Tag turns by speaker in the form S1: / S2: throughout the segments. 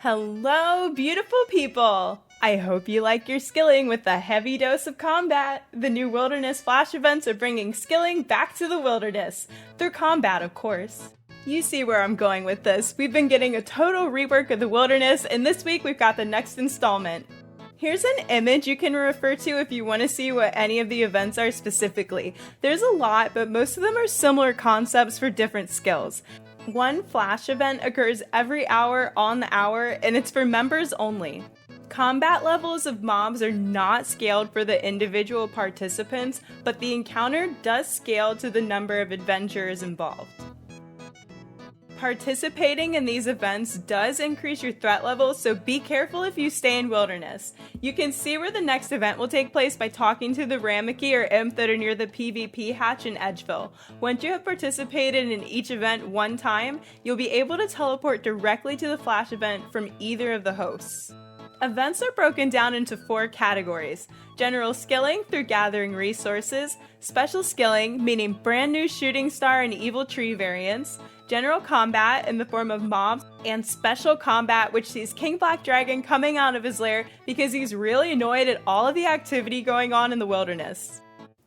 S1: Hello, beautiful people! I hope you like your skilling with a heavy dose of combat. The new Wilderness Flash events are bringing skilling back to the wilderness, through combat of course. You see where I'm going with this. We've been getting a total rework of the wilderness, and this week we've got the next installment. Here's an image you can refer to if you want to see what any of the events are specifically. There's a lot, but most of them are similar concepts for different skills. One flash event occurs every hour on the hour, and it's for members only. Combat levels of mobs are not scaled for the individual participants, but the encounter does scale to the number of adventurers involved. Participating in these events does increase your threat level, so be careful if you stay in Wilderness. You can see where the next event will take place by talking to the Ramaki or Imp that are near the PvP hatch in Edgeville. Once you have participated in each event one time, you'll be able to teleport directly to the Flash event from either of the hosts. Events are broken down into 4 categories: general skilling through gathering resources, special skilling meaning brand new shooting star and evil tree variants, general combat in the form of mobs, and special combat which sees King Black Dragon coming out of his lair because he's really annoyed at all of the activity going on in the wilderness.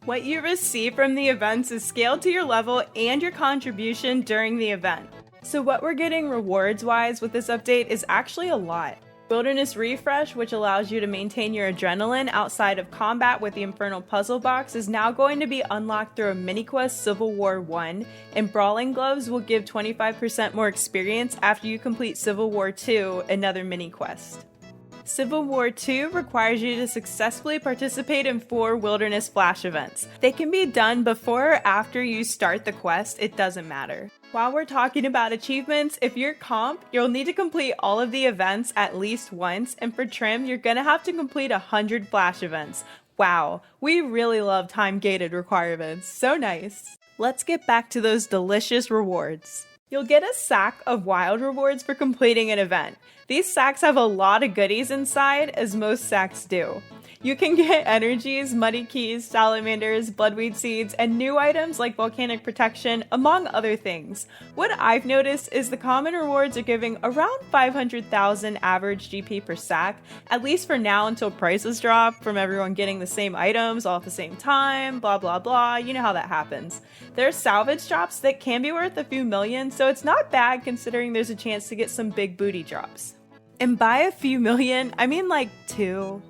S1: What you receive from the events is scaled to your level and your contribution during the event. So what we're getting rewards wise with this update is actually a lot. Wilderness Refresh, which allows you to maintain your adrenaline outside of combat with the Infernal Puzzle Box, is now going to be unlocked through a mini-quest Civil War 1, and Brawling Gloves will give 25% more experience after you complete Civil War 2, another mini-quest. Civil War 2 requires you to successfully participate in 4 Wilderness Flash events. They can be done before or after you start the quest, it doesn't matter. While we're talking about achievements, if you're comp, you'll need to complete all of the events at least once, and for trim, you're gonna have to complete 100 Flash events. Wow, we really love time-gated requirements, so nice. Let's get back to those delicious rewards. You'll get a sack of wild rewards for completing an event. These sacks have a lot of goodies inside, as most sacks do. You can get energies, muddy keys, salamanders, bloodweed seeds, and new items like volcanic protection, among other things. What I've noticed is the common rewards are giving around 500,000 average GP per sack, at least for now until prices drop from everyone getting the same items all at the same time, blah blah blah, you know how that happens. There are salvage drops that can be worth a few million, so it's not bad considering there's a chance to get some big booty drops. And by a few million, I mean like 2.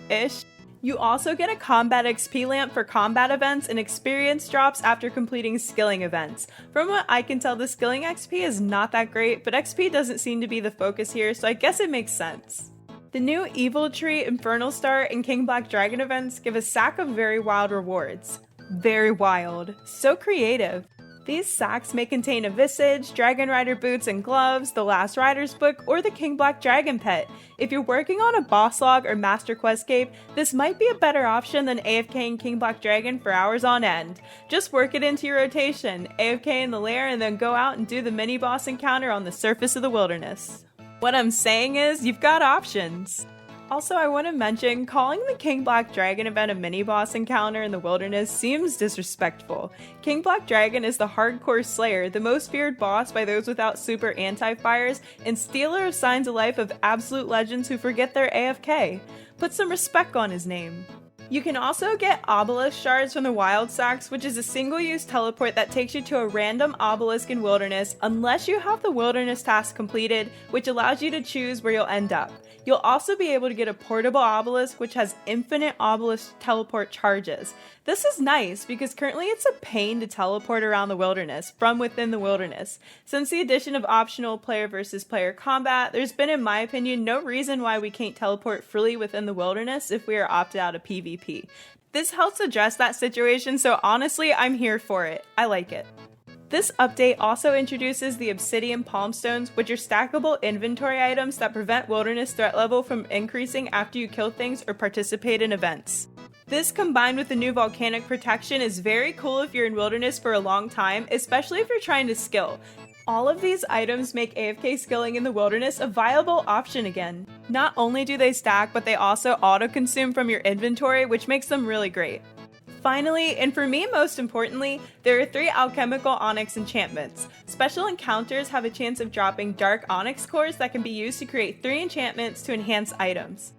S1: Ish. You also get a combat XP lamp for combat events and experience drops after completing skilling events. From what I can tell, the skilling XP is not that great, but XP doesn't seem to be the focus here, so I guess it makes sense. The new Evil Tree, Infernal Star, and King Black Dragon events give a sack of very wild rewards. Very wild. So creative. These sacks may contain a Visage, Dragon Rider boots and gloves, the Last Rider's book, or the King Black Dragon pet. If you're working on a boss log or master quest cape, this might be a better option than AFKing King Black Dragon for hours on end. Just work it into your rotation, AFK in the lair, and then go out and do the mini boss encounter on the surface of the wilderness. What I'm saying is, you've got options. Also, I want to mention, calling the King Black Dragon event a mini-boss encounter in the wilderness seems disrespectful. King Black Dragon is the hardcore slayer, the most feared boss by those without super anti-fires, and stealer of signs of life of absolute legends who forget their AFK. Put some respect on his name. You can also get Obelisk Shards from the Wild Sacks, which is a single-use teleport that takes you to a random obelisk in Wilderness unless you have the Wilderness task completed, which allows you to choose where you'll end up. You'll also be able to get a portable obelisk which has infinite obelisk teleport charges. This is nice because currently it's a pain to teleport around the wilderness from within the wilderness. Since the addition of optional player versus player combat, there's been, in my opinion, no reason why we can't teleport freely within the wilderness if we are opted out of PvP. This helps address that situation, so honestly, I'm here for it. I like it. This update also introduces the Obsidian Palmstones, which are stackable inventory items that prevent wilderness threat level from increasing after you kill things or participate in events. This combined with the new volcanic protection is very cool if you're in wilderness for a long time, especially if you're trying to skill. All of these items make AFK skilling in the wilderness a viable option again. Not only do they stack, but they also auto-consume from your inventory, which makes them really great. Finally, and for me most importantly, there are 3 Alchemical Onyx enchantments. Special encounters have a chance of dropping dark Onyx cores that can be used to create 3 enchantments to enhance items.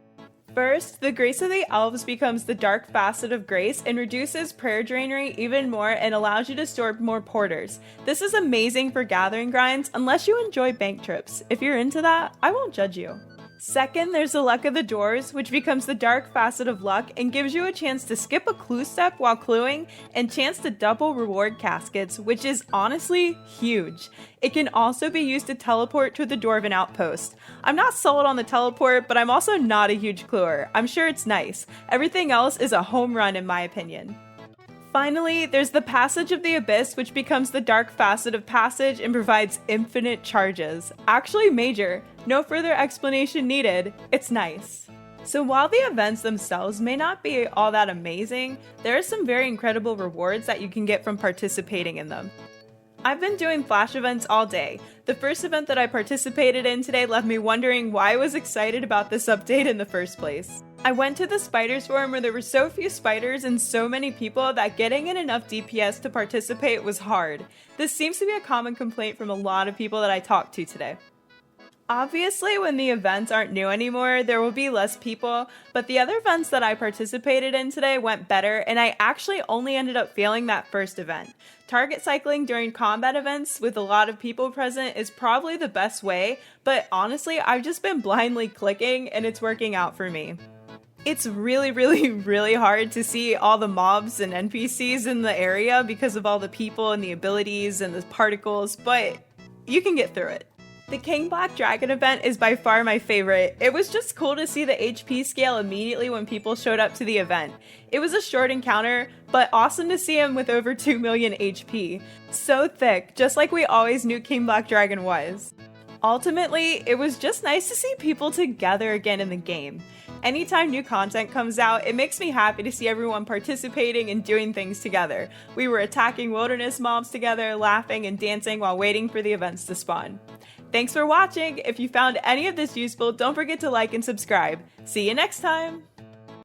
S1: First, the Grace of the Elves becomes the Dark Facet of Grace and reduces prayer drain rate even more and allows you to store more porters. This is amazing for gathering grinds unless you enjoy bank trips. If you're into that, I won't judge you. Second, there's the Luck of the Doors, which becomes the Dark Facet of Luck and gives you a chance to skip a clue step while cluing and chance to double reward caskets, which is honestly huge. It can also be used to teleport to the Dwarven Outpost. I'm not sold on the teleport, but I'm also not a huge cluer. I'm sure it's nice. Everything else is a home run in my opinion. Finally, there's the Passage of the Abyss, which becomes the Dark Facet of Passage and provides infinite charges. Actually major. No further explanation needed. It's nice. So while the events themselves may not be all that amazing, there are some very incredible rewards that you can get from participating in them. I've been doing flash events all day. The first event that I participated in today left me wondering why I was excited about this update in the first place. I went to the spiders forum where there were so few spiders and so many people that getting in enough DPS to participate was hard. This seems to be a common complaint from a lot of people that I talked to today. Obviously, when the events aren't new anymore, there will be less people, but the other events that I participated in today went better, and I actually only ended up failing that first event. Target cycling during combat events with a lot of people present is probably the best way, but honestly, I've just been blindly clicking, and it's working out for me. It's really hard to see all the mobs and NPCs in the area because of all the people and the abilities and the particles, but you can get through it. The King Black Dragon event is by far my favorite. It was just cool to see the HP scale immediately when people showed up to the event. It was a short encounter, but awesome to see him with over 2 million HP. So thick, just like we always knew King Black Dragon was. Ultimately, it was just nice to see people together again in the game. Anytime new content comes out, it makes me happy to see everyone participating and doing things together. We were attacking wilderness mobs together, laughing and dancing while waiting for the events to spawn. Thanks for watching! If you found any of this useful, don't forget to like and subscribe. See you next time!